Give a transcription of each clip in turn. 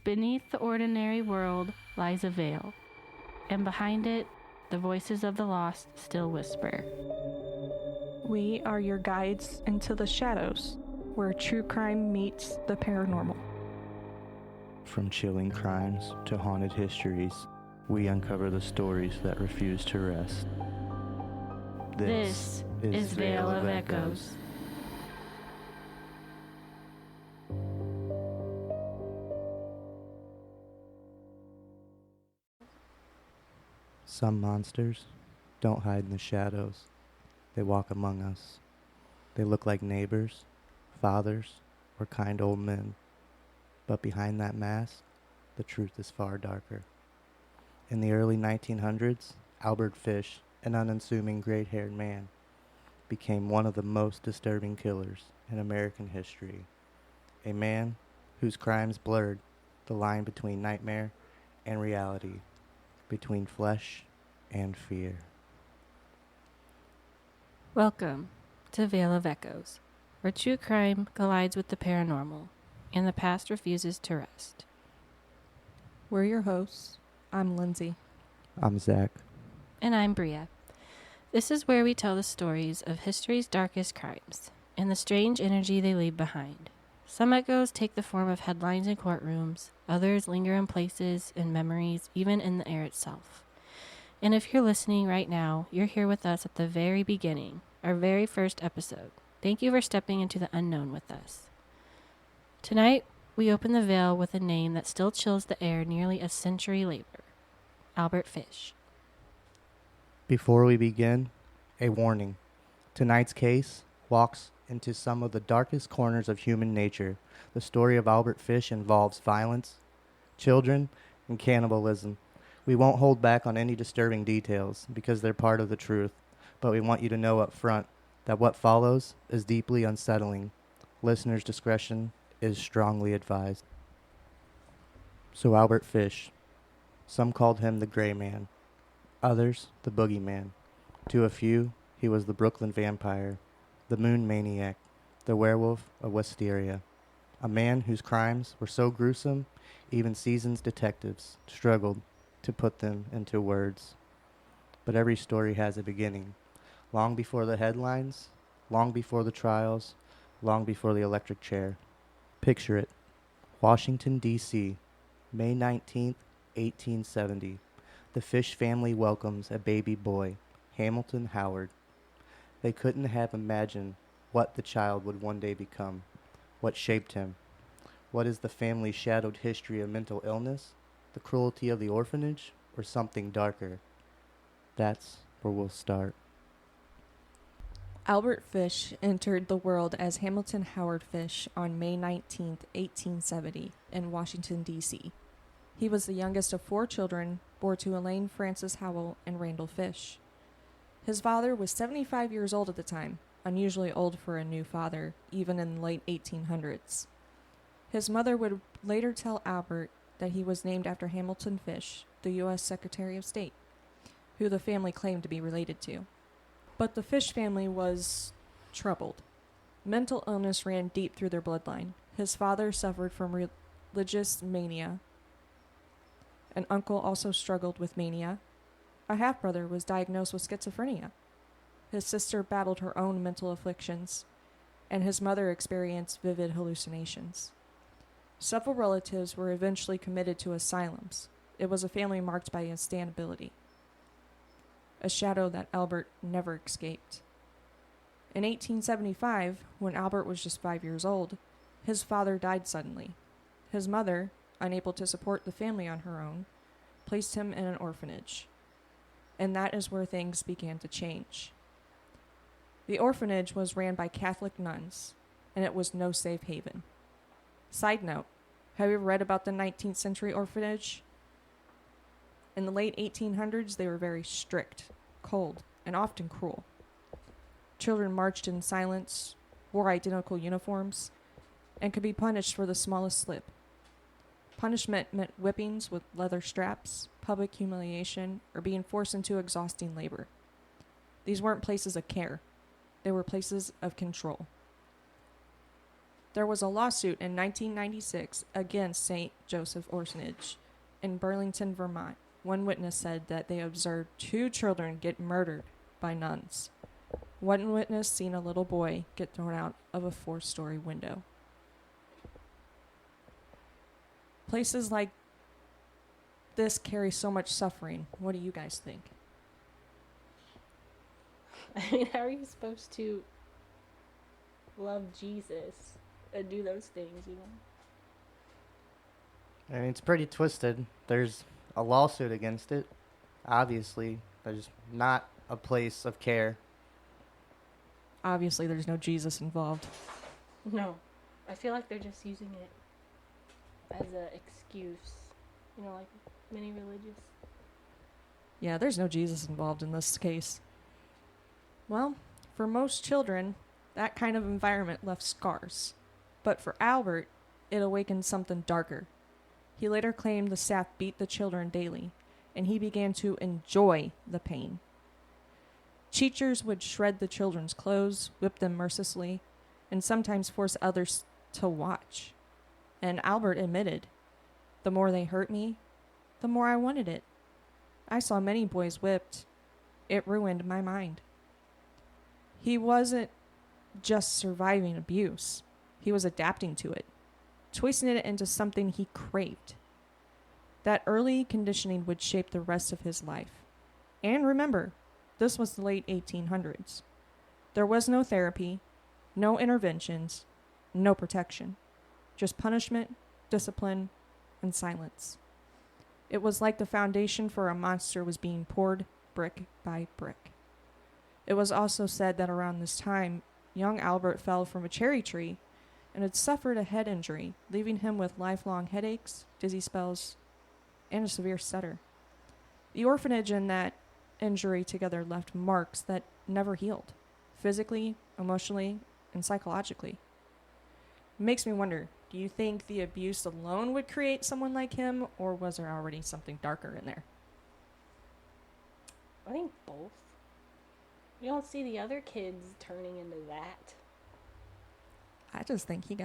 Beneath the ordinary world lies a veil, and behind it, the voices of the lost still whisper. We are your guides into the shadows, where true crime meets the paranormal. From chilling crimes to haunted histories, we uncover the stories that refuse to rest. This is Veil of Echoes. Some monsters don't hide in the shadows. They walk among us. They look like neighbors, fathers, or kind old men. But behind that mask, the truth is far darker. In the early 1900s, Albert Fish, an unassuming gray-haired man, became one of the most disturbing killers in American history. A man whose crimes blurred the line between nightmare and reality, between flesh and fear. Welcome to Veil of Echoes, where true crime collides with the paranormal, and the past refuses to rest. We're your hosts. I'm Lindsay. I'm Zach. And I'm Bria. This is where we tell the stories of history's darkest crimes, and the strange energy they leave behind. Some echoes take the form of headlines in courtrooms, others linger in places and memories, even in the air itself. And if you're listening right now, you're here with us at the very beginning, our very first episode. Thank you for stepping into the unknown with us. Tonight, we open the veil with a name that still chills the air nearly a century later, Albert Fish. Before we begin, a warning. Tonight's case walks into some of the darkest corners of human nature. The story of Albert Fish involves violence, children, and cannibalism. We won't hold back on any disturbing details because they're part of the truth, but we want you to know up front that what follows is deeply unsettling. Listeners' discretion is strongly advised. So Albert Fish, some called him the Gray Man, others the Boogeyman. To a few, he was the Brooklyn Vampire, the Moon Maniac, the Werewolf of Wisteria, a man whose crimes were so gruesome, even seasoned detectives struggled to put them into words. But every story has a beginning, long before the headlines, long before the trials, long before the electric chair. Picture it, Washington, D.C., May 19th, 1870. The Fish family welcomes a baby boy, Hamilton Howard. They couldn't have imagined what the child would one day become, what shaped him. What is the family's shadowed history of mental illness, the cruelty of the orphanage, or something darker? That's where we'll start. Albert Fish entered the world as Hamilton Howard Fish on May 19, 1870, in Washington, D.C. He was the youngest of 4 children, born to Elaine Frances Howell and Randall Fish. His father was 75 years old at the time, unusually old for a new father, even in the late 1800s. His mother would later tell Albert that he was named after Hamilton Fish, the U.S. Secretary of State, who the family claimed to be related to. But the Fish family was troubled. Mental illness ran deep through their bloodline. His father suffered from religious mania. An uncle also struggled with mania. A half-brother was diagnosed with schizophrenia. His sister battled her own mental afflictions, and his mother experienced vivid hallucinations. Several relatives were eventually committed to asylums. It was a family marked by instability, a shadow that Albert never escaped. In 1875, when Albert was just 5 years old, his father died suddenly. His mother, unable to support the family on her own, placed him in an orphanage. And that is where things began to change. The orphanage was ran by Catholic nuns, and it was no safe haven. Side note, have you ever read about the 19th century orphanage? In the late 1800s, they were very strict, cold, and often cruel. Children marched in silence, wore identical uniforms, and could be punished for the smallest slip. Punishment meant whippings with leather straps, public humiliation, or being forced into exhausting labor. These weren't places of care. They were places of control. There was a lawsuit in 1996 against St. Joseph Orphanage in Burlington, Vermont. One witness said that they observed 2 children get murdered by nuns. One witness seen a little boy get thrown out of a 4-story window. Places like this carry so much suffering. What do you guys think? I mean, how are you supposed to love Jesus and do those things, you know? I mean, it's pretty twisted. There's a lawsuit against it. Obviously, there's not a place of care. Obviously, there's no Jesus involved. No. I feel like they're just using it as an excuse. You know, like many religious. Yeah, there's no Jesus involved in this case. Well, for most children, that kind of environment left scars. But for Albert, it awakened something darker. He later claimed the staff beat the children daily, and he began to enjoy the pain. Teachers would shred the children's clothes, whip them mercilessly, and sometimes force others to watch. And Albert admitted, the more they hurt me, the more I wanted it. I saw many boys whipped. It ruined my mind. He wasn't just surviving abuse. He was adapting to it, twisting it into something he craved. That early conditioning would shape the rest of his life. And remember, this was the late 1800s. There was no therapy, no interventions, no protection. Just punishment, discipline, and silence. It was like the foundation for a monster was being poured brick by brick. It was also said that around this time, young Albert fell from a cherry tree and had suffered a head injury, leaving him with lifelong headaches, dizzy spells, and a severe stutter. The orphanage and that injury together left marks that never healed, physically, emotionally, and psychologically. It makes me wonder, do you think the abuse alone would create someone like him, or was there already something darker in there? I think both. You don't see the other kids turning into that. I just think he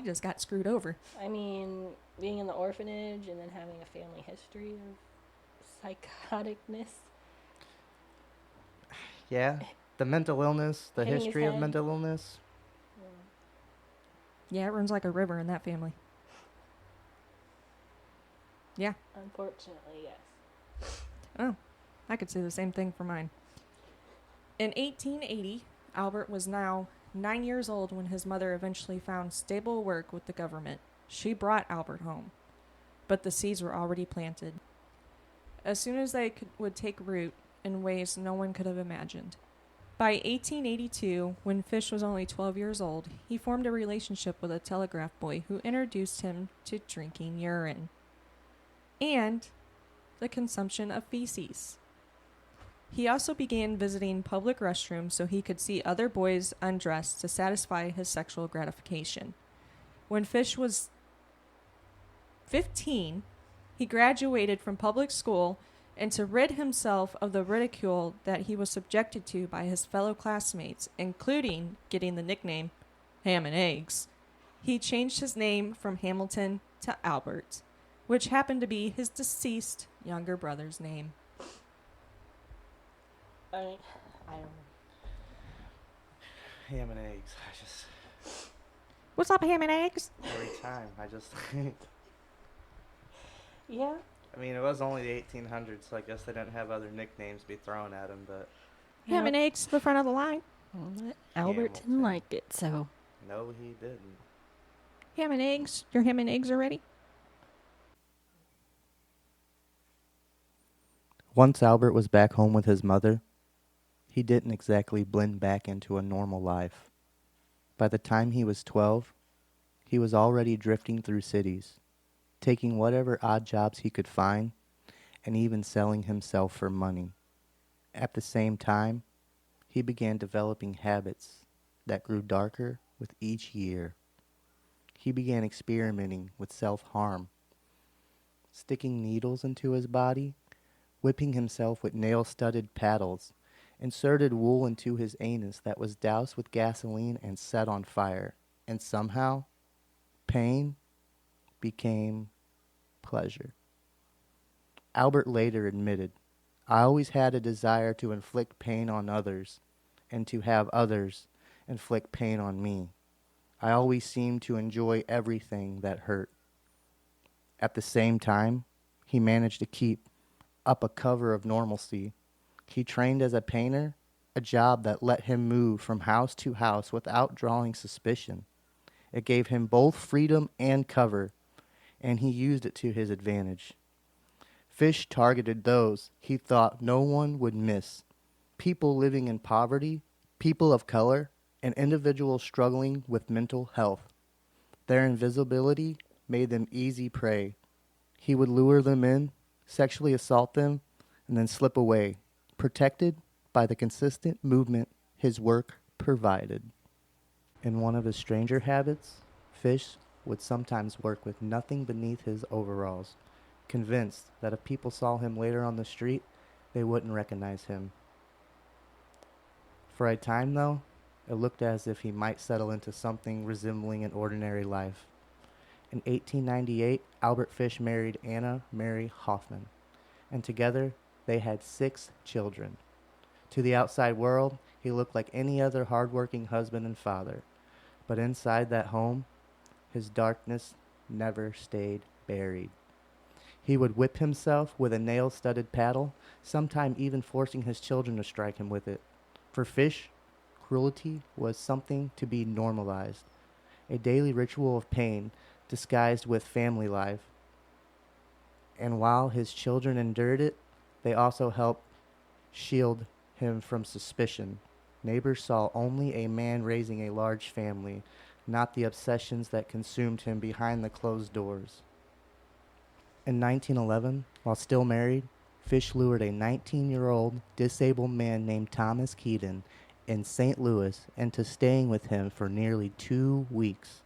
just got screwed over. I mean, being in the orphanage and then having a family history of psychoticness. Yeah, the mental illness, the Hitting his history of head. mental illness. Yeah, it runs like a river in that family. Yeah. Unfortunately, yes. Oh, I could say the same thing for mine. In 1880, Albert was now 9 years old when his mother eventually found stable work with the government. She brought Albert home, but the seeds were already planted. As soon as they would take root in ways no one could have imagined. By 1882, when Fish was only 12 years old, he formed a relationship with a telegraph boy who introduced him to drinking urine and the consumption of feces. He also began visiting public restrooms so he could see other boys undressed to satisfy his sexual gratification. When Fish was 15, he graduated from public school, and to rid himself of the ridicule that he was subjected to by his fellow classmates, including getting the nickname Ham and Eggs, he changed his name from Hamilton to Albert, which happened to be his deceased younger brother's name. I don't know. Ham and eggs. What's up, Ham and Eggs? Every time, Yeah. I mean, it was only the 1800s, so I guess they didn't have other nicknames be thrown at him, but Ham and Eggs, the front of the line. Well, Albert didn't like it, so. no, he didn't. Ham and Eggs, your ham and eggs are ready? Once Albert was back home with his mother, he didn't exactly blend back into a normal life. By the time he was 12, he was already drifting through cities, taking whatever odd jobs he could find, and even selling himself for money. At the same time, he began developing habits that grew darker with each year. He began experimenting with self-harm, sticking needles into his body, whipping himself with nail-studded paddles, inserted wool into his anus that was doused with gasoline and set on fire. And somehow, pain became pleasure. Albert later admitted, I always had a desire to inflict pain on others and to have others inflict pain on me. I always seemed to enjoy everything that hurt. At the same time, he managed to keep up a cover of normalcy. He trained as a painter, a job that let him move from house to house without drawing suspicion. It gave him both freedom and cover, and he used it to his advantage. Fish targeted those he thought no one would miss. People living in poverty, people of color, and individuals struggling with mental health. Their invisibility made them easy prey. He would lure them in, sexually assault them, and then slip away, protected by the consistent movement his work provided. In one of his stranger habits, Fish would sometimes work with nothing beneath his overalls, convinced that if people saw him later on the street, they wouldn't recognize him. For a time, though, it looked as if he might settle into something resembling an ordinary life. In 1898, Albert Fish married Anna Mary Hoffman, and together they had 6 children. To the outside world, he looked like any other hard-working husband and father, but inside that home, his darkness never stayed buried. He would whip himself with a nail-studded paddle, sometime even forcing his children to strike him with it. For Fish, cruelty was something to be normalized, a daily ritual of pain disguised with family life. And while his children endured it, they also helped shield him from suspicion. Neighbors saw only a man raising a large family, not the obsessions that consumed him behind the closed doors. In 1911, while still married, Fish lured a 19-year-old disabled man named Thomas Keaton in St. Louis into staying with him for nearly 2 weeks.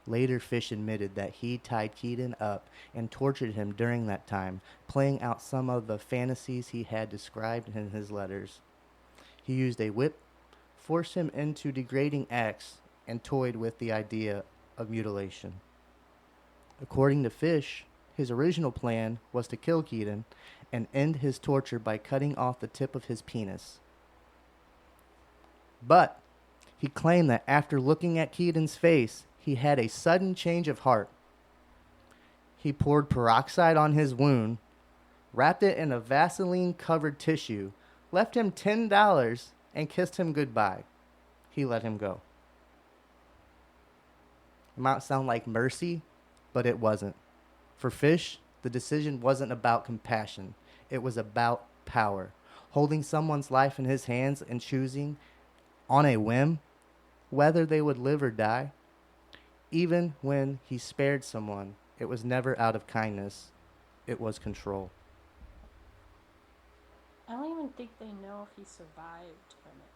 Later, Fish admitted that he tied Keaton up and tortured him during that time, playing out some of the fantasies he had described in his letters. He used a whip, forced him into degrading acts, and toyed with the idea of mutilation. According to Fish, his original plan was to kill Keaton and end his torture by cutting off the tip of his penis. But he claimed that after looking at Keaton's face, he had a sudden change of heart. He poured peroxide on his wound, wrapped it in a Vaseline-covered tissue, left him $10, and kissed him goodbye. He let him go. It might sound like mercy, but it wasn't. For Fish, the decision wasn't about compassion. It was about power. Holding someone's life in his hands and choosing, on a whim, whether they would live or die. Even when he spared someone, it was never out of kindness. It was control. I don't even think they know if he survived from it.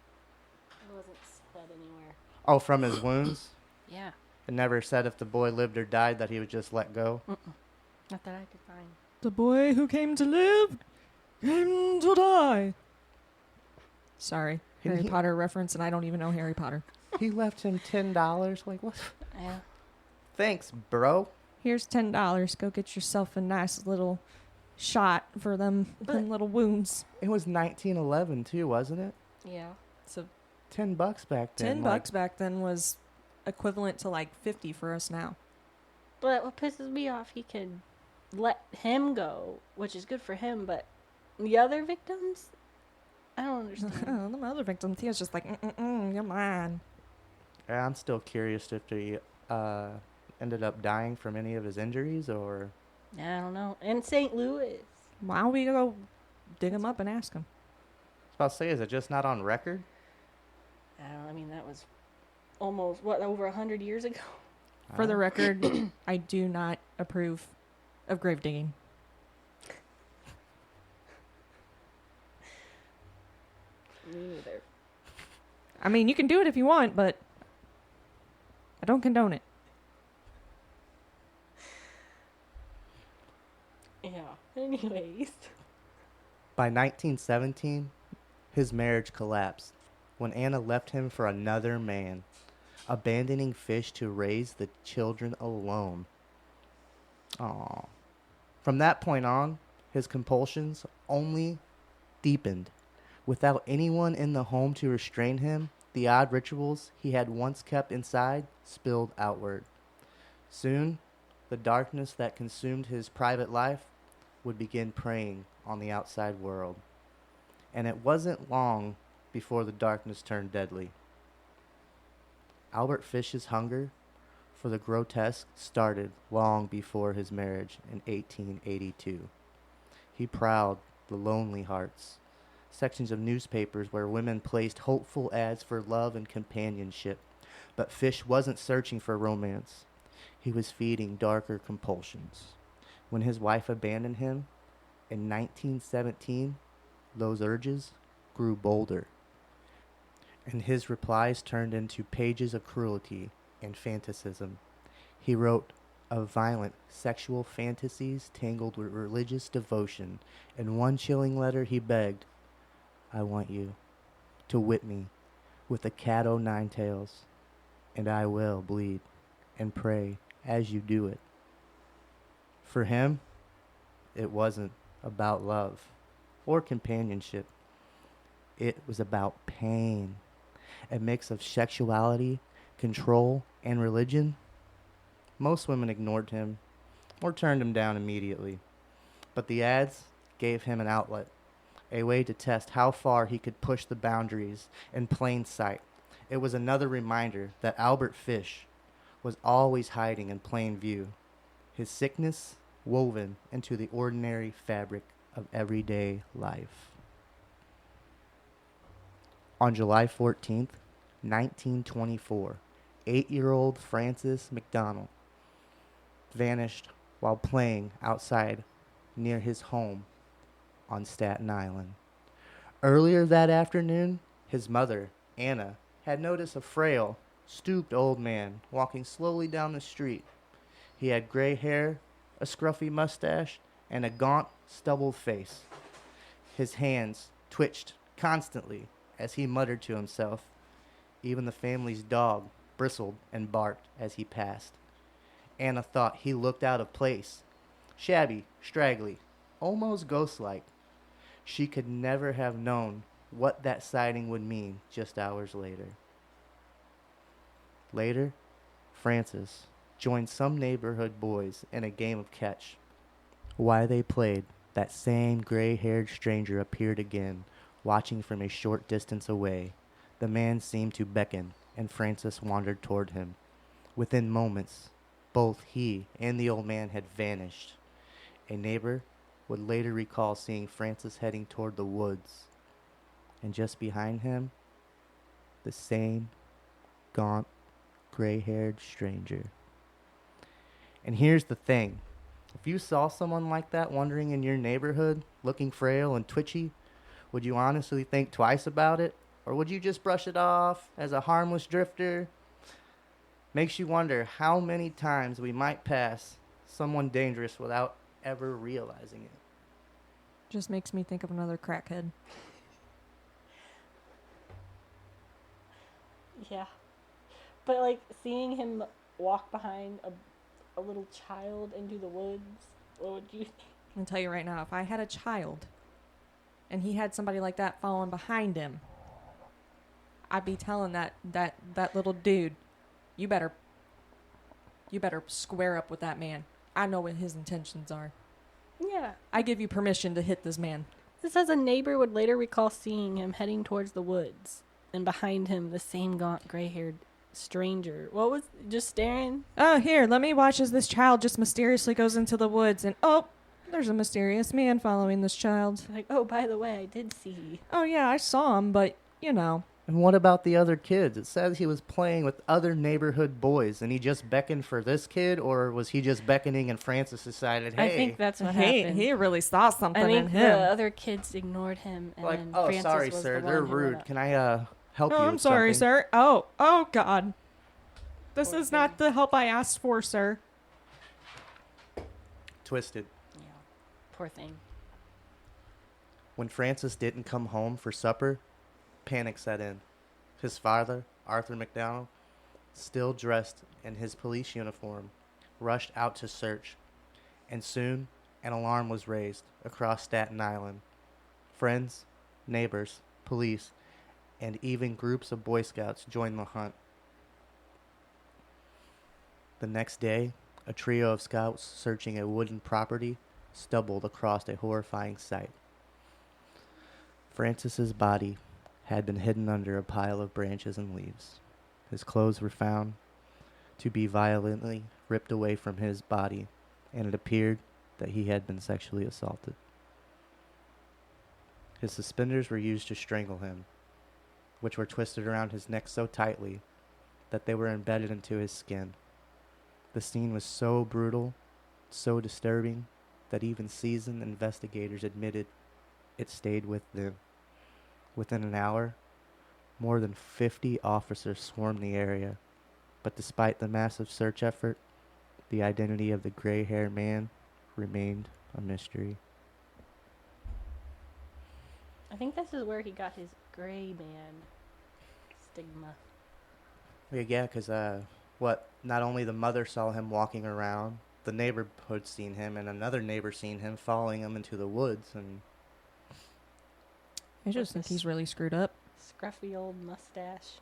It wasn't said anywhere. Oh, from his wounds? Yeah. It never said if the boy lived or died that he was just let go? Not that I could find. The boy who came to live came to die. Sorry, Harry Potter reference, and I don't even know Harry Potter. He left him $10? Like, what? Yeah. Thanks, bro. Here's $10. Go get yourself a nice little shot for them little wounds. It was 1911 too, wasn't it? Yeah. So $10 back then. $10 back then was equivalent to like 50 for us now. But what pisses me off, he could let him go, which is good for him, but the other victims, I don't understand. The other victims, he was just like, you're mine. Yeah, I'm still curious if he ended up dying from any of his injuries or... I don't know. In St. Louis. Why don't we go dig him up and ask him? I was about to say, is it just not on record? I mean, that was almost, over 100 years ago? For the record, I do not approve of grave digging. Me neither. I mean, you can do it if you want, but I don't condone it. Yeah. Anyways. By 1917, his marriage collapsed when Anna left him for another man. abandoning Fish to raise the children alone. Aww. From that point on, his compulsions only deepened. Without anyone in the home to restrain him, the odd rituals he had once kept inside spilled outward. Soon, the darkness that consumed his private life would begin preying on the outside world. And it wasn't long before the darkness turned deadly. Albert Fish's hunger for the grotesque started long before his marriage in 1882. He prowled the lonely hearts, sections of newspapers where women placed hopeful ads for love and companionship. But Fish wasn't searching for romance. He was feeding darker compulsions. When his wife abandoned him in 1917, those urges grew bolder, and his replies turned into pages of cruelty and fanaticism. He wrote of violent sexual fantasies tangled with religious devotion. In one chilling letter he begged, "I want you to whip me with a cat o' nine tails, and I will bleed and pray as you do it." For him, it wasn't about love or companionship. It was about pain, a mix of sexuality, control, and religion. Most women ignored him or turned him down immediately, but the ads gave him an outlet, a way to test how far he could push the boundaries in plain sight. It was another reminder that Albert Fish was always hiding in plain view, his sickness woven into the ordinary fabric of everyday life. On July 14th, 1924, 8-year-old Francis McDonald vanished while playing outside near his home on Staten Island. Earlier that afternoon, his mother, Anna, had noticed a frail, stooped old man walking slowly down the street. He had gray hair, a scruffy mustache, and a gaunt, stubbled face. His hands twitched constantly as he muttered to himself. Even the family's dog bristled and barked as he passed. Anna thought he looked out of place, shabby, straggly, almost ghost-like. She could never have known what that sighting would mean just hours later. Later, Francis joined some neighborhood boys in a game of catch. While they played, that same gray-haired stranger appeared again, watching from a short distance away. The man seemed to beckon, and Francis wandered toward him. Within moments, both he and the old man had vanished. A neighbor would later recall seeing Francis heading toward the woods, and just behind him, the same gaunt, gray-haired stranger. And here's the thing. If you saw someone like that wandering in your neighborhood, looking frail and twitchy, would you honestly think twice about it? Or would you just brush it off as a harmless drifter? Makes you wonder how many times we might pass someone dangerous without ever realizing it. Just makes me think of another crackhead. Yeah. But, like, seeing him walk behind a little child into the woods, what would you think? I'll tell you right now, if I had a child and he had somebody like that following behind him, I'd be telling that little dude, you better square up with that man. I know what his intentions are. Yeah. I give you permission to hit this man. This says a neighbor would later recall seeing him heading towards the woods, and behind him the same gaunt, gray-haired stranger. What was just staring? Oh, here, let me watch as this child just mysteriously goes into the woods and there's a mysterious man following this child. Like, oh, by the way, I did see. Oh yeah, I saw him, but you know. And what about the other kids? It says he was playing with other neighborhood boys, and he just beckoned for this kid, or was he just beckoning and Francis decided, hey. I think that's what happened. He really saw something in him. The other kids ignored him, and like, then oh, Francis sorry, was sir, the they're one who rude. went up. Can I help you I'm with sorry, something? sir. Oh, God. This Poor is thing. not the help I asked for, sir. Twisted. Yeah, poor thing. When Francis didn't come home for supper, panic set in. His father, Arthur McDonald, still dressed in his police uniform, rushed out to search, and soon an alarm was raised across Staten Island. Friends, neighbors, police, and even groups of Boy Scouts joined the hunt. The next day, a trio of scouts searching a wooden property stumbled across a horrifying sight. Francis's body had been hidden under a pile of branches and leaves. His clothes were found to be violently ripped away from his body, and it appeared that he had been sexually assaulted. His suspenders were used to strangle him, which were twisted around his neck so tightly that they were embedded into his skin. The scene was so brutal, so disturbing, that even seasoned investigators admitted it stayed with them. Within an hour, more than 50 officers swarmed the area, but despite the massive search effort, the identity of the gray-haired man remained a mystery. I think this is where he got his gray man stigma. Yeah, because not only the mother saw him walking around, the neighborhood seen him, and another neighbor seen him following him into the woods, and I just think he's really screwed up. Scruffy old mustache.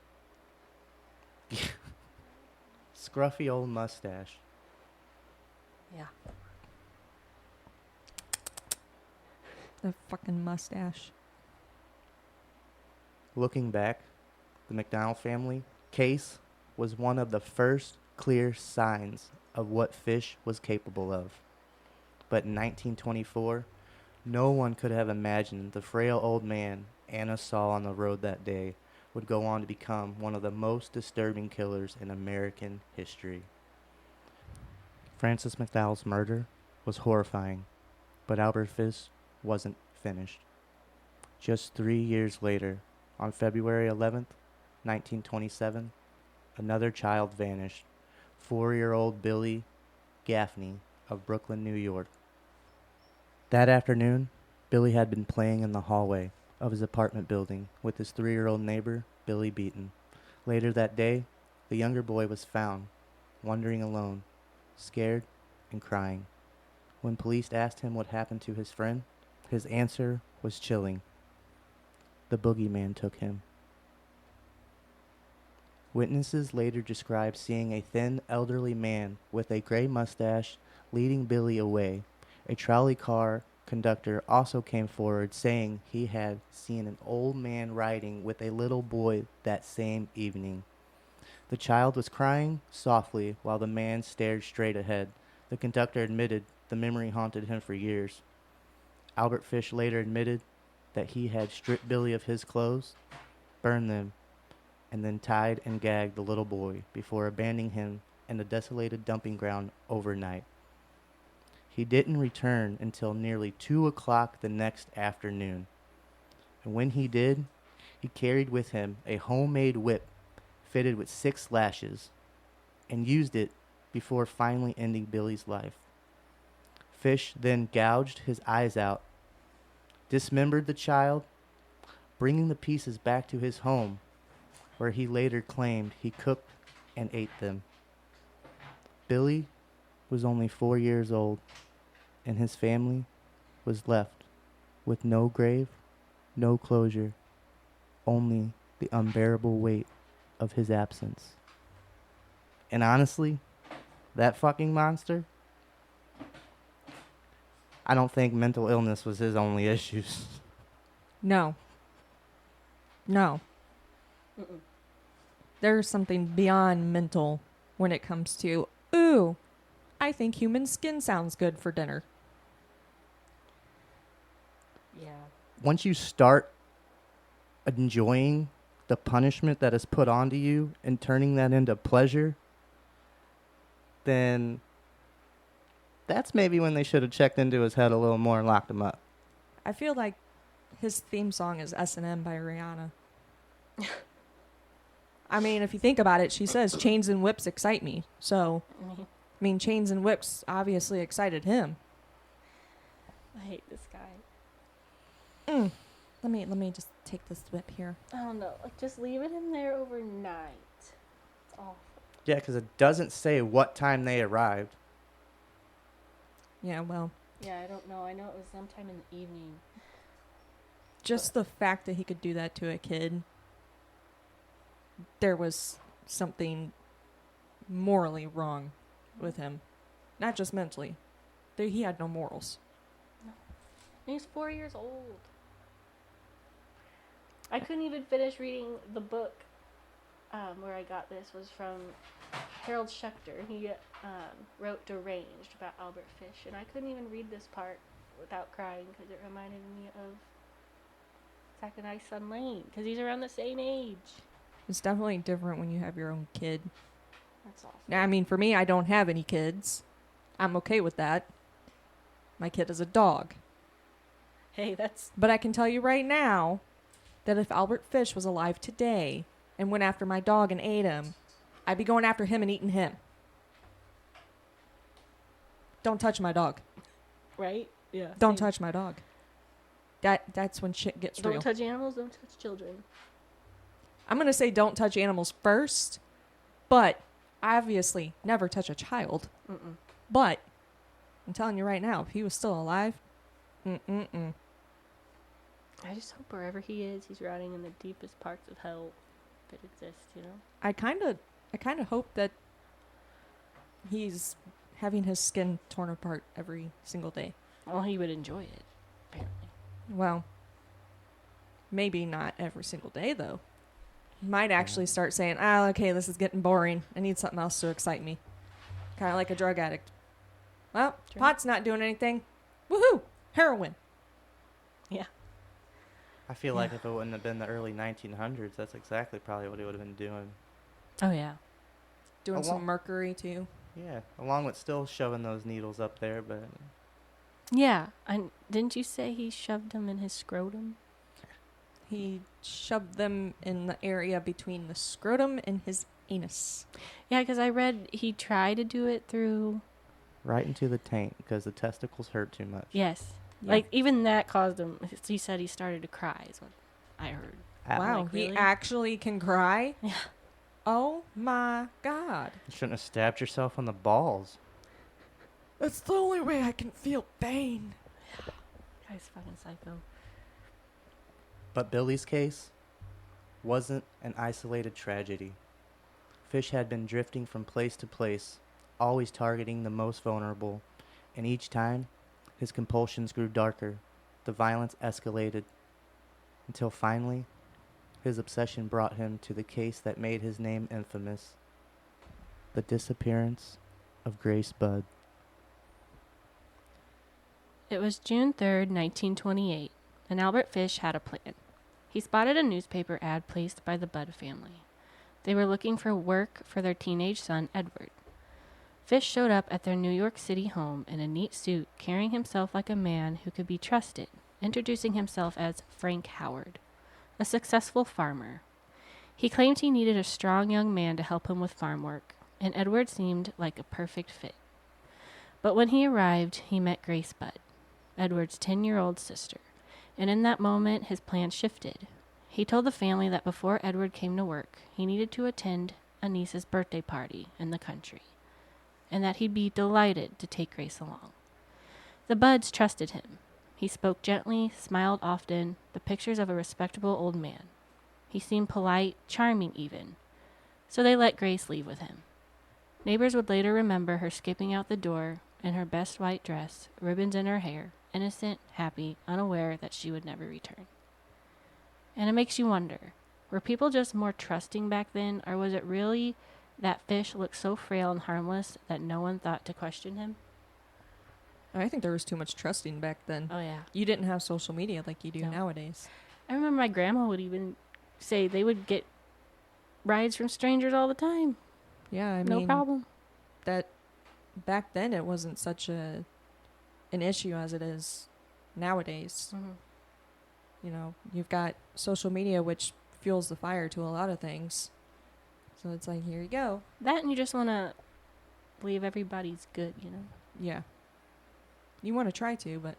scruffy old mustache. Yeah. The fucking mustache. Looking back, the McDonald family case was one of the first clear signs of what Fish was capable of. But in 1924, no one could have imagined the frail old man Anna saw on the road that day would go on to become one of the most disturbing killers in American history. Francis McDowell's murder was horrifying, but Albert Fish wasn't finished. Just 3 years later, on February 11th, 1927, another child vanished, 4-year-old Billy Gaffney of Brooklyn, New York. That afternoon, Billy had been playing in the hallway of his apartment building with his 3-year-old neighbor, Billy Beaton. Later that day, the younger boy was found, wandering alone, scared and crying. When police asked him what happened to his friend, his answer was chilling. The boogeyman took him. Witnesses later described seeing a thin, elderly man with a gray mustache leading Billy away. A trolley car conductor also came forward saying he had seen an old man riding with a little boy that same evening. The child was crying softly while the man stared straight ahead. The conductor admitted the memory haunted him for years. Albert Fish later admitted that he had stripped Billy of his clothes, burned them, and then tied and gagged the little boy before abandoning him in the desolated dumping ground overnight. He didn't return until nearly 2 o'clock the next afternoon. And when he did, he carried with him a homemade whip fitted with 6 lashes and used it before finally ending Billy's life. Fish then gouged his eyes out, dismembered the child, bringing the pieces back to his home, where he later claimed he cooked and ate them. Billy was only 4 years old, and his family was left with no grave, no closure, only the unbearable weight of his absence. And honestly, that fucking monster, I don't think mental illness was his only issues. No. No. Mm-mm. There's something beyond mental when it comes to, ooh, I think human skin sounds good for dinner. Yeah. Once you start enjoying the punishment that is put onto you and turning that into pleasure, then that's maybe when they should have checked into his head a little more and locked him up. I feel like his theme song is S&M by Rihanna. I mean, if you think about it, she says chains and whips excite me. So, I mean, chains and whips obviously excited him. I hate this guy. Let me just take this whip here. I don't know. Like, just leave it in there overnight. It's awful. Yeah, because it doesn't say what time they arrived. Yeah, well, Yeah, I don't know. I know it was sometime in the evening. just the fact that he could do that to a kid, there was something morally wrong with him. Not just mentally. He had no morals. And he's 4 years old. I couldn't even finish reading the book where I got this was from Harold Schechter. He wrote Deranged about Albert Fish, and I couldn't even read this part without crying because it reminded me of Zack and I's son Lane, because he's around the same age. It's definitely different when you have your own kid. That's awful. Now, I mean, for me, I don't have any kids. I'm okay with that. My kid is a dog. Hey, that's... But I can tell you right now that if Albert Fish was alive today and went after my dog and ate him, I'd be going after him and eating him. Don't touch my dog. Right? Yeah. Don't same. touch my dog. That's when shit gets Don't real. touch animals, don't touch children. I'm going to say don't touch animals first, but obviously never touch a child. Mm-mm. But I'm telling you right now, if he was still alive, I just hope wherever he is, he's rotting in the deepest parts of hell that exists, you know? I kind of hope that he's having his skin torn apart every single day. Well, he would enjoy it, apparently. Well, maybe not every single day, though. Might actually start saying, okay, this is getting boring. I need something else to excite me. Kind of like a drug addict. Well, True. pot's not doing anything. Woohoo! Heroin. Yeah. I feel like if it wouldn't have been the early 1900s, that's exactly probably what he would have been doing. Oh, yeah. Doing some mercury, too. Yeah, along with still shoving those needles up there, but... Yeah. Didn't you say he shoved them in his scrotum? He shoved them in the area between the scrotum and his anus. Yeah, because I read he tried to do it through... Right into the taint, because the testicles hurt too much. Yes. Yeah. Like, even that caused him... He said he started to cry, is what I heard. Wow, Like, really? he actually can cry? Yeah. Oh, my God. You shouldn't have stabbed yourself on the balls. That's the only way I can feel pain. Guy's fucking psycho. But Billy's case wasn't an isolated tragedy. Fish had been drifting from place to place, always targeting the most vulnerable, and each time, his compulsions grew darker, the violence escalated, until finally, his obsession brought him to the case that made his name infamous, the disappearance of Grace Budd. It was June 3rd, 1928, and Albert Fish had a plan. He spotted a newspaper ad placed by the Budd family. They were looking for work for their teenage son, Edward. Fish showed up at their New York City home in a neat suit, carrying himself like a man who could be trusted, introducing himself as Frank Howard, a successful farmer. He claimed he needed a strong young man to help him with farm work, and Edward seemed like a perfect fit. But when he arrived, he met Grace Budd, Edward's 10-year-old sister, and in that moment his plan shifted. He told the family that before Edward came to work, he needed to attend a niece's birthday party in the country, and that he'd be delighted to take Grace along. The Budds trusted him. He spoke gently, smiled often, the pictures of a respectable old man. He seemed polite, charming even, so they let Grace leave with him. Neighbors would later remember her skipping out the door in her best white dress, ribbons in her hair, innocent, happy, unaware that she would never return. And it makes you wonder, were people just more trusting back then, or was it really that Fish looked so frail and harmless that no one thought to question him? I think there was too much trusting back then. Oh, yeah. You didn't have social media like you do No. nowadays. I remember my grandma would even say they would get rides from strangers all the time. Yeah, I No mean, problem. that back then it wasn't such an issue as it is nowadays. Mm-hmm. You know, you've got social media, which fuels the fire to a lot of things. So it's like, here you go. That, and you just want to believe everybody's good, you know? Yeah. You want to try to, but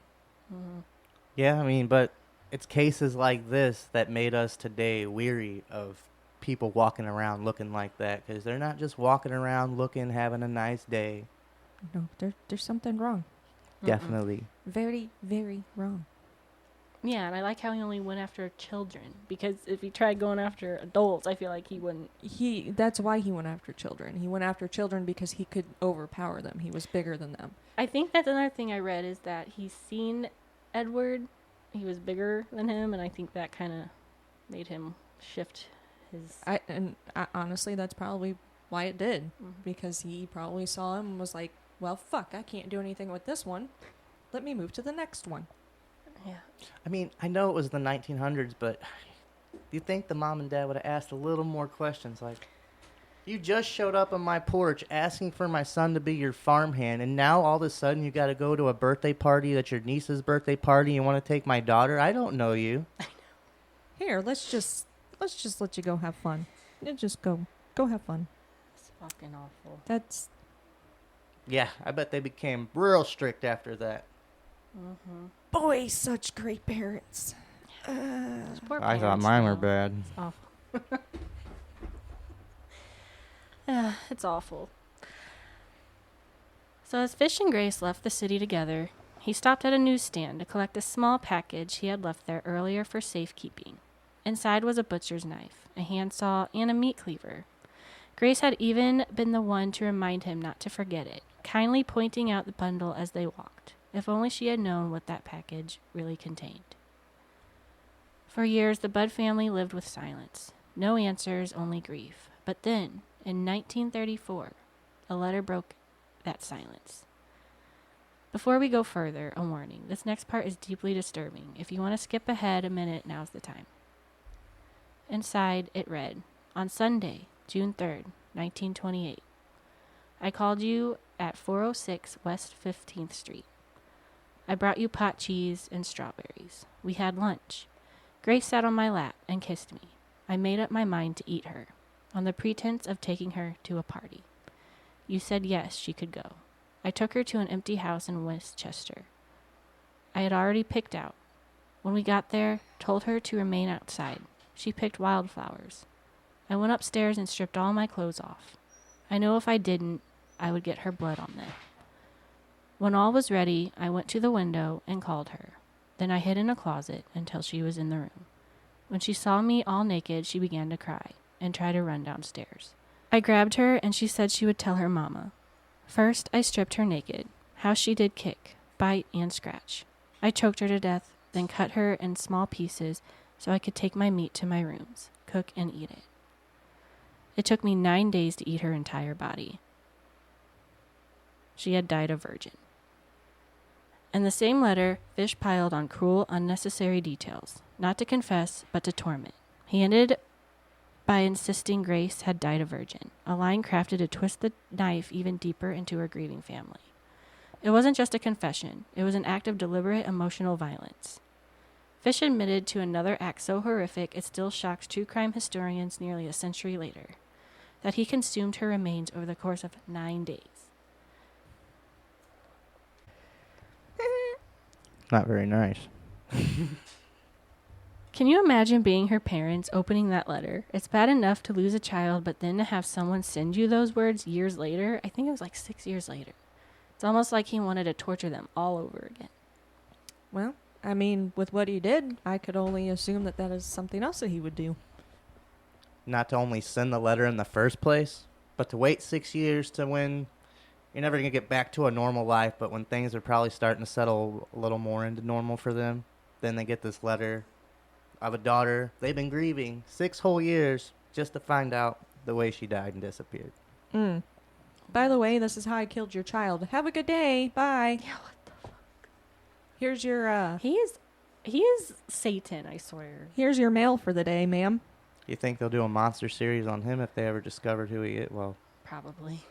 Mm-hmm. Yeah, I mean, but it's cases like this that made us today weary of people walking around looking like that, because they're not just walking around looking, having a nice day. No, there's something wrong. Definitely. Very, very wrong. Yeah, and I like how he only went after children, because if he tried going after adults, I feel like he wouldn't. That's why he went after children. He went after children because he could overpower them. He was bigger than them. I think that's another thing I read is that he's seen Edward. He was bigger than him, and I think that kind of made him shift his... Honestly, that's probably why it did. Because he probably saw him and was like, well, fuck, I can't do anything with this one. Let me move to the next one. Yeah. I mean, I know it was the 1900s, but do you think the mom and dad would have asked a little more questions? Like, you just showed up on my porch asking for my son to be your farmhand, and now all of a sudden you got to go to a birthday party that's your niece's birthday party and you want to take my daughter? I don't know you. Here, let's just let you go have fun. Just go have fun. It's fucking awful. That's... Yeah, I bet they became real strict after that. Boy, such great parents. Those poor I thought parents, mine were though. bad. It's awful. It's awful. So as Fish and Grace left the city together, he stopped at a newsstand to collect a small package he had left there earlier for safekeeping. Inside was a butcher's knife, a handsaw, and a meat cleaver. Grace had even been the one to remind him not to forget it, kindly pointing out the bundle as they walked. If only she had known what that package really contained. For years, the Budd family lived with silence. No answers, only grief. But then, in 1934, a letter broke that silence. Before we go further, a warning. This next part is deeply disturbing. If you want to skip ahead a minute, now's the time. Inside, it read, on Sunday, June 3rd, 1928. I called you at 406 West 15th Street. I brought you pot cheese and strawberries. We had lunch. Grace sat on my lap and kissed me. I made up my mind to eat her, on the pretense of taking her to a party. You said yes, she could go. I took her to an empty house in Westchester. I had already picked out. When we got there, told her to remain outside. She picked wildflowers. I went upstairs and stripped all my clothes off. I know if I didn't, I would get her blood on them. When all was ready, I went to the window and called her. Then I hid in a closet until she was in the room. When she saw me all naked, she began to cry and try to run downstairs. I grabbed her and she said she would tell her mama. First, I stripped her naked. How she did kick, bite, and scratch. I choked her to death, then cut her in small pieces so I could take my meat to my rooms, cook, and eat it. It took me 9 days to eat her entire body. She had died a virgin. In the same letter, Fish piled on cruel, unnecessary details, not to confess, but to torment. He ended by insisting Grace had died a virgin, a line crafted to twist the knife even deeper into her grieving family. It wasn't just a confession, it was an act of deliberate emotional violence. Fish admitted to another act so horrific it still shocks true crime historians nearly a century later, that he consumed her remains over the course of 9 days. Not very nice. Can you imagine being her parents, opening that letter? It's bad enough to lose a child, but then to have someone send you those words years later. I think it was like 6 years later. It's almost like he wanted to torture them all over again. Well, I mean, with what he did, I could only assume that is something else that he would do. Not to only send the letter in the first place, but to wait 6 years to when you're never going to get back to a normal life, but when things are probably starting to settle a little more into normal for them, then they get this letter of a daughter they've been grieving 6 whole years just to find out the way she died and disappeared. By the way, this is how I killed your child. Have a good day. Bye. Yeah, what the fuck? Here's your, He is Satan, I swear. here's your mail for the day, ma'am. You think they'll do a monster series on him if they ever discovered who he is? Well, Probably.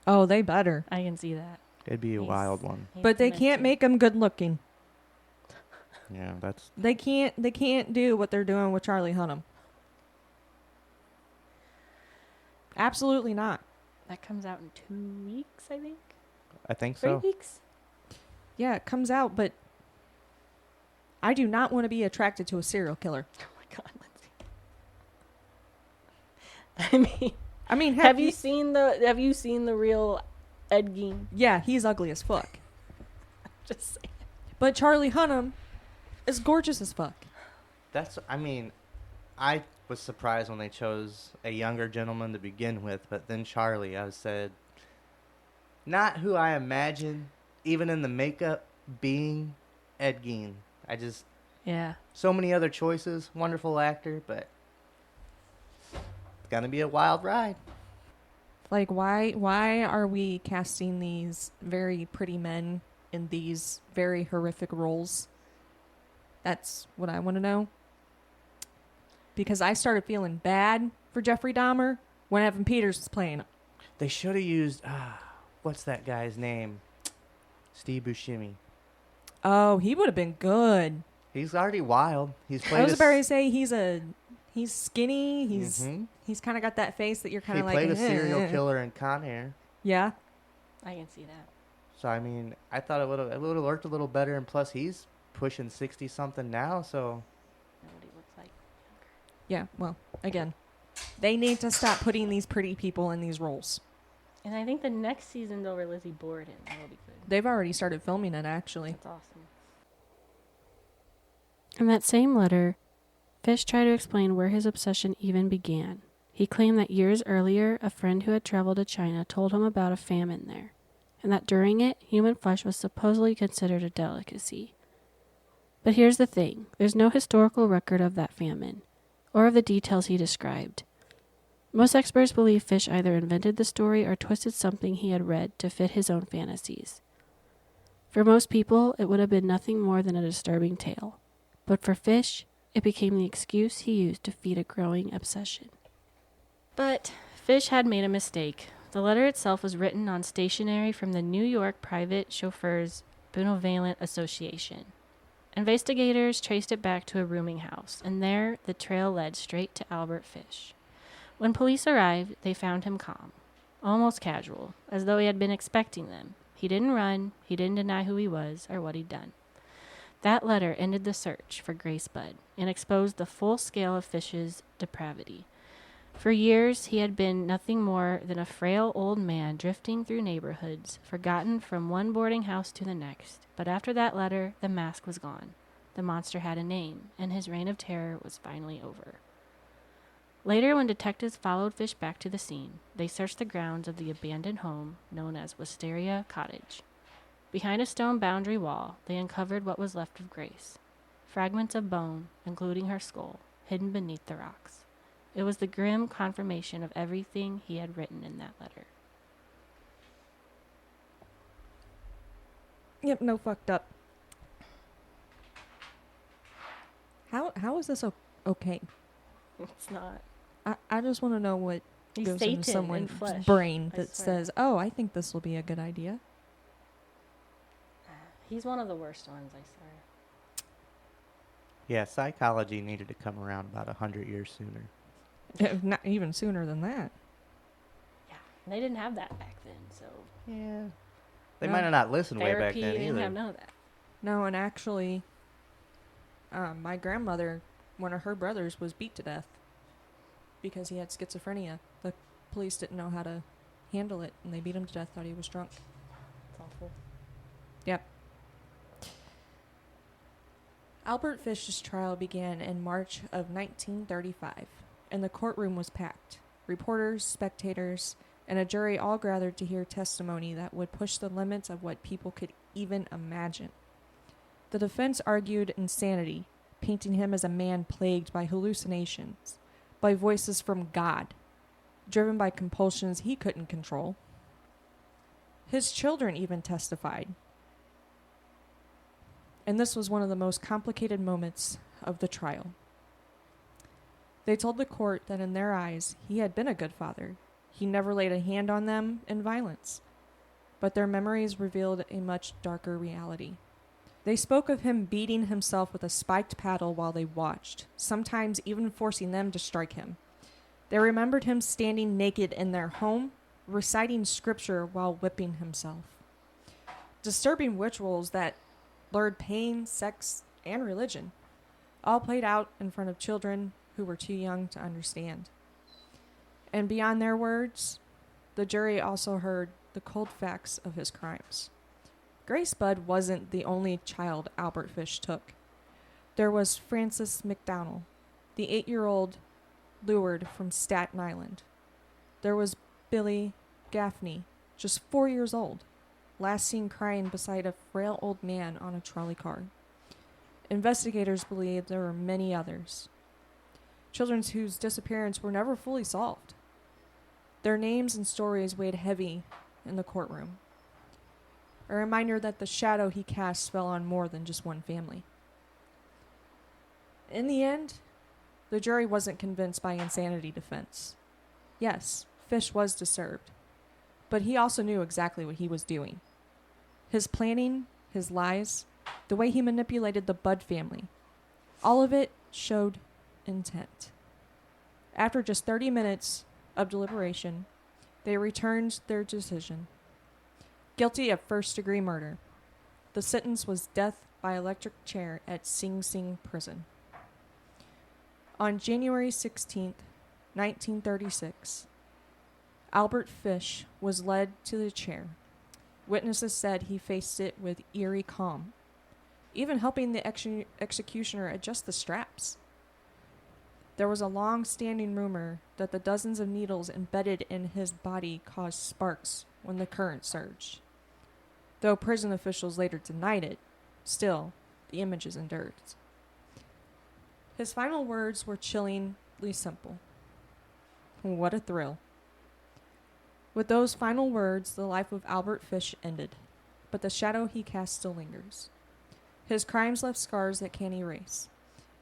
Oh, they better. I can see that. it'd be a He's- wild one. he's But they meant can't to. make him good looking. Yeah, that's... They can't do what they're doing with Charlie Hunnam. Absolutely not. That comes out in 2 weeks, I think. I think 3 so. weeks. Yeah, it comes out, but I do not want to be attracted to a serial killer. Oh my God, Lindsay. I mean, have you seen the real Ed Gein? Yeah, he's ugly as fuck. Just saying. But Charlie Hunnam is gorgeous as fuck. I was surprised when they chose a younger gentleman to begin with, but then Charlie, I said, not who I imagine, even in the makeup, being Ed Gein. Yeah. So many other choices, wonderful actor, but it's gonna be a wild ride. Like, why are we casting these very pretty men in these very horrific roles? That's what I want to know. Because I started feeling bad for Jeffrey Dahmer when Evan Peters was playing him. They should have used, what's that guy's name? Steve Buscemi. Oh, he would have been good. He's already wild. I was about to say he's skinny. He's kind of got that face that you're kind of like. He played a serial killer in Con Air. Yeah, I can see that. So I mean, I thought it would have worked a little better, and plus he's pushing 60 something now. So Know what he looks like. yeah. Well, again, they need to stop putting these pretty people in these roles. And I think the next season's over Lizzie Borden. That'll be good. They've already started filming it, actually. That's awesome. In that same letter, Fish tried to explain where his obsession even began. He claimed that years earlier, a friend who had traveled to China told him about a famine there, and that during it, human flesh was supposedly considered a delicacy. But here's the thing. There's no historical record of that famine, or of the details he described. Most experts believe Fish either invented the story or twisted something he had read to fit his own fantasies. For most people, it would have been nothing more than a disturbing tale. But for Fish, it became the excuse he used to feed a growing obsession. But Fish had made a mistake. The letter itself was written on stationery from the New York Private Chauffeurs Benevolent Association. Investigators traced it back to a rooming house, and there the trail led straight to Albert Fish. When police arrived, they found him calm, almost casual, as though he had been expecting them. He didn't run, he didn't deny who he was or what he'd done. That letter ended the search for Grace Budd and exposed the full scale of Fish's depravity. For years, he had been nothing more than a frail old man drifting through neighborhoods, forgotten from one boarding house to the next. But after that letter, the mask was gone. The monster had a name, and his reign of terror was finally over. Later, when detectives followed Fish back to the scene, they searched the grounds of the abandoned home known as Wisteria Cottage. Behind a stone boundary wall, they uncovered what was left of Grace. Fragments of bone, including her skull, hidden beneath the rocks. It was the grim confirmation of everything he had written in that letter. Yep, no fucked up. How is this okay? It's not. I just want to know what He's goes Satan into someone's in flesh, brain I that swear. says, "Oh, I think this will be a good idea." He's one of the worst ones, I swear. Yeah, psychology needed to come around about 100 years sooner. If not even sooner than that. Yeah, and they didn't have that back then, so Yeah. They No. might have not listened way back therapy, then they didn't either. have none of that. No, and actually, my grandmother, one of her brothers, was beat to death because he had schizophrenia. The police didn't know how to handle it, and they beat him to death. Thought he was drunk. It's awful. Yep. Albert Fish's trial began in March of 1935, and the courtroom was packed. Reporters, spectators, and a jury all gathered to hear testimony that would push the limits of what people could even imagine. The defense argued insanity, painting him as a man plagued by hallucinations, by voices from God, driven by compulsions he couldn't control. His children even testified. And this was one of the most complicated moments of the trial. They told the court that in their eyes, he had been a good father. He never laid a hand on them in violence. But their memories revealed a much darker reality. They spoke of him beating himself with a spiked paddle while they watched, sometimes even forcing them to strike him. They remembered him standing naked in their home, reciting scripture while whipping himself. Disturbing rituals that blurred pain, sex, and religion, all played out in front of children who were too young to understand. And beyond their words, the jury also heard the cold facts of his crimes. Grace Budd wasn't the only child Albert Fish took. There was Frances McDowell, the 8-year-old lured from Staten Island. There was Billy Gaffney, just 4 years old, last seen crying beside a frail old man on a trolley car. Investigators believe there were many others. Children whose disappearance were never fully solved. Their names and stories weighed heavy in the courtroom. A reminder that the shadow he cast fell on more than just one family. In the end, the jury wasn't convinced by insanity defense. Yes, Fish was disturbed, but he also knew exactly what he was doing. His planning, his lies, the way he manipulated the Budd family, all of it showed intent. After just 30 minutes of deliberation, they returned their decision. Guilty of first-degree murder. The sentence was death by electric chair at Sing Sing Prison. On January 16th, 1936, Albert Fish was led to the chair. Witnesses said he faced it with eerie calm, even helping the executioner adjust the straps. There was a long-standing rumor that the dozens of needles embedded in his body caused sparks when the current surged. Though prison officials later denied it, still, the images endured. His final words were chillingly simple. What a thrill. With those final words, the life of Albert Fish ended, but the shadow he cast still lingers. His crimes left scars that can't erase,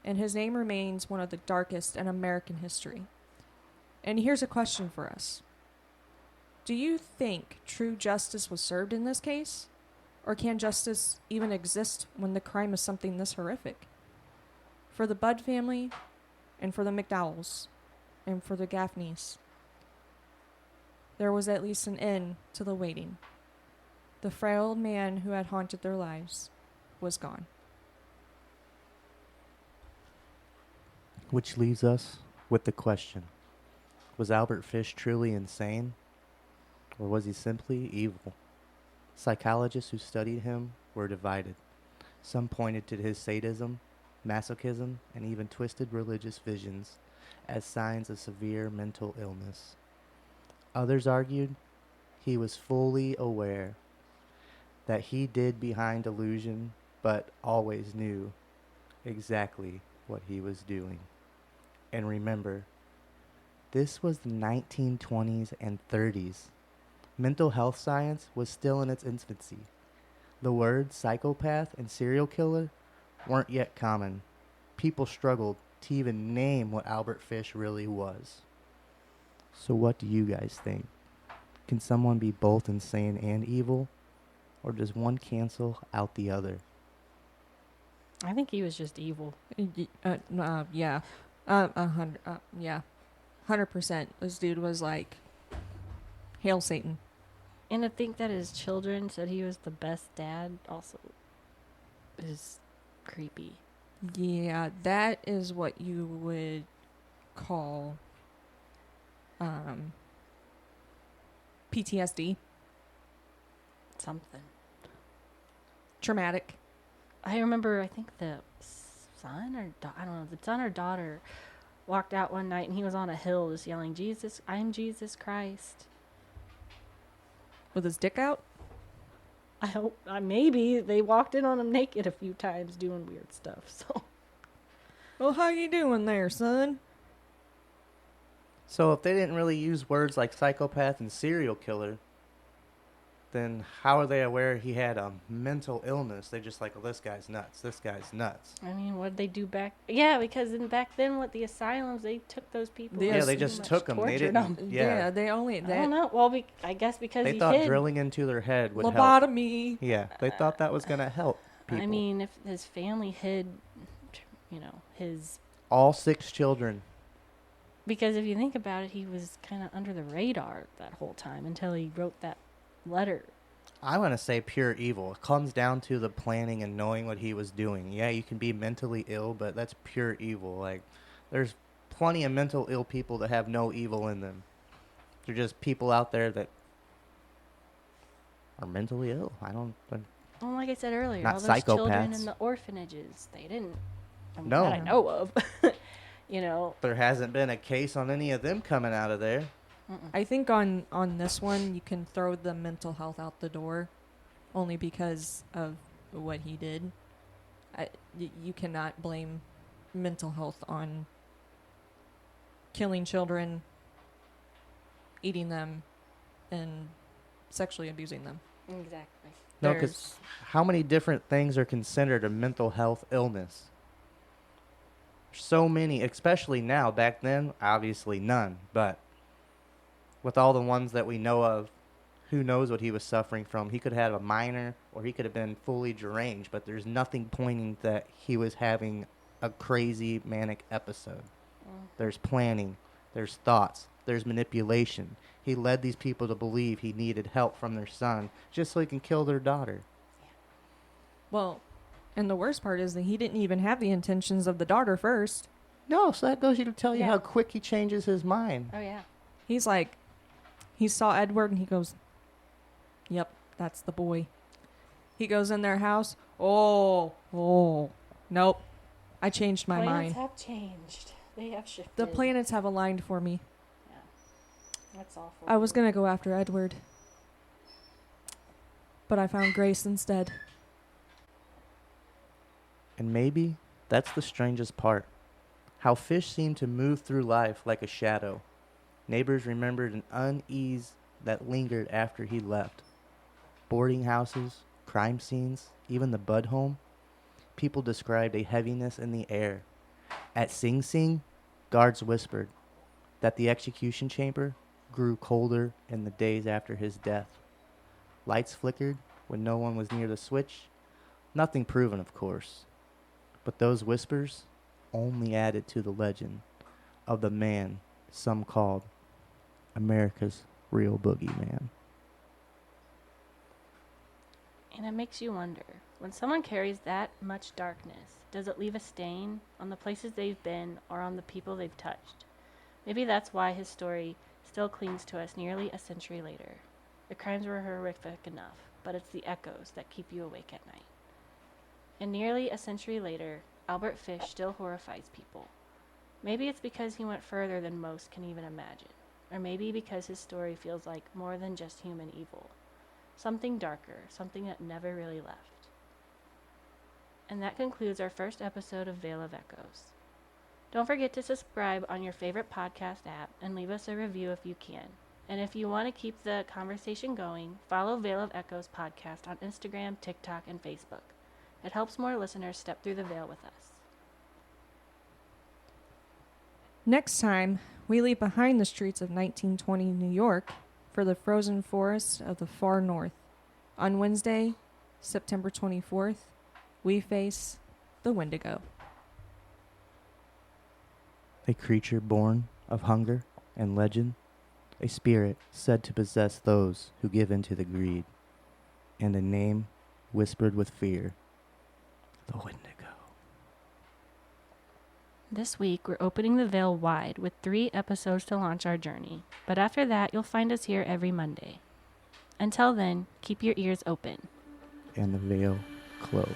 and his name remains one of the darkest in American history. And here's a question for us. Do you think true justice was served in this case? Or can justice even exist when the crime is something this horrific? For the Budd family, and for the McDowells, and for the Gaffneys, there was at least an end to the waiting. The frail old man who had haunted their lives was gone. Which leaves us with the question, was Albert Fish truly insane? Or was he simply evil? Psychologists who studied him were divided. Some pointed to his sadism, masochism, and even twisted religious visions as signs of severe mental illness. Others argued he was fully aware that he did behind delusion, but always knew exactly what he was doing. And remember, this was the 1920s and 30s. Mental health science was still in its infancy. The words psychopath and serial killer weren't yet common. People struggled to even name what Albert Fish really was. So what do you guys think? Can someone be both insane and evil? Or does one cancel out the other? I think he was just evil. Yeah. 100%. This dude was like, hail Satan. And to think that his children said he was the best dad also is creepy. Yeah, that is what you would call PTSD. Something. Traumatic. I remember, I think the son or I don't know, the son or daughter walked out one night and he was on a hill just yelling, "Jesus, I'm Jesus Christ." With his dick out? I hope, maybe they walked in on him naked a few times doing weird stuff, so. Well, how you doing there, son? So if they didn't really use words like psychopath and serial killer, then how are they aware he had a mental illness? They're just like, well, this guy's nuts. This guy's nuts. I mean, what did they do back? Yeah, because back then with the asylums, they took those people. Yeah, they just took them. They didn't. Them. Yeah, they only. I don't know. Well, I guess because they he thought hid. drilling into their head would help. Lobotomy. Yeah, they thought that was going to help people. I mean, if his family hid, his... All 6 children. Because if you think about it, he was kind of under the radar that whole time until he wrote that letter. I want to say pure evil. It comes down to the planning and knowing what he was doing. Yeah, you can be mentally ill, but that's pure evil. Like, there's plenty of mental ill people that have no evil in them. They're just people out there that are mentally ill. Well, like I said earlier, Not all those children psychopaths. in the orphanages, they didn't. No. That I know of. There hasn't been a case on any of them coming out of there. I think on this one, you can throw the mental health out the door only because of what he did. You cannot blame mental health on killing children, eating them, and sexually abusing them. Exactly. No, because how many different things are considered a mental health illness? So many, especially now. Back then, obviously none. But with all the ones that we know of, who knows what he was suffering from? He could have a minor, or he could have been fully deranged, but there's nothing pointing that he was having a crazy manic episode. There's planning, there's thoughts, there's manipulation. He led these people to believe he needed help from their son just so he can kill their daughter. Well, and the worst part is that he didn't even have the intentions of the daughter first. No, so that goes to tell you how quick he changes his mind. Oh, yeah. He's like, he saw Edward and he goes, yep, that's the boy. He goes in their house. Oh, nope. I changed my mind. Planets have changed. They have shifted. The planets have aligned for me. Yeah. That's awful. I was going to go after Edward, but I found Grace instead. And maybe that's the strangest part. How fish seem to move through life like a shadow. Neighbors remembered an unease that lingered after he left. Boarding houses, crime scenes, even the Bud home. People described a heaviness in the air. At Sing Sing, guards whispered that the execution chamber grew colder in the days after his death. Lights flickered when no one was near the switch. Nothing proven, of course. But those whispers only added to the legend of the man some called America's real boogeyman. And it makes you wonder, when someone carries that much darkness, does it leave a stain on the places they've been or on the people they've touched? Maybe that's why his story still clings to us nearly a century later. The crimes were horrific enough, but it's the echoes that keep you awake at night. And nearly a century later, Albert Fish still horrifies people. Maybe it's because he went further than most can even imagine, or maybe because his story feels like more than just human evil. Something darker, something that never really left. And that concludes our first episode of Veil of Echoes. Don't forget to subscribe on your favorite podcast app and leave us a review if you can. And if you want to keep the conversation going, follow Veil of Echoes podcast on Instagram, TikTok, and Facebook. It helps more listeners step through the veil with us. Next time, we leave behind the streets of 1920 New York for the frozen forests of the far north. On Wednesday, September 24th, we face the Wendigo. A creature born of hunger and legend, a spirit said to possess those who give in to the greed, and a name whispered with fear, the Wendigo. This week, we're opening the veil wide with 3 episodes to launch our journey. But after that, you'll find us here every Monday. Until then, keep your ears open. And the veil closed.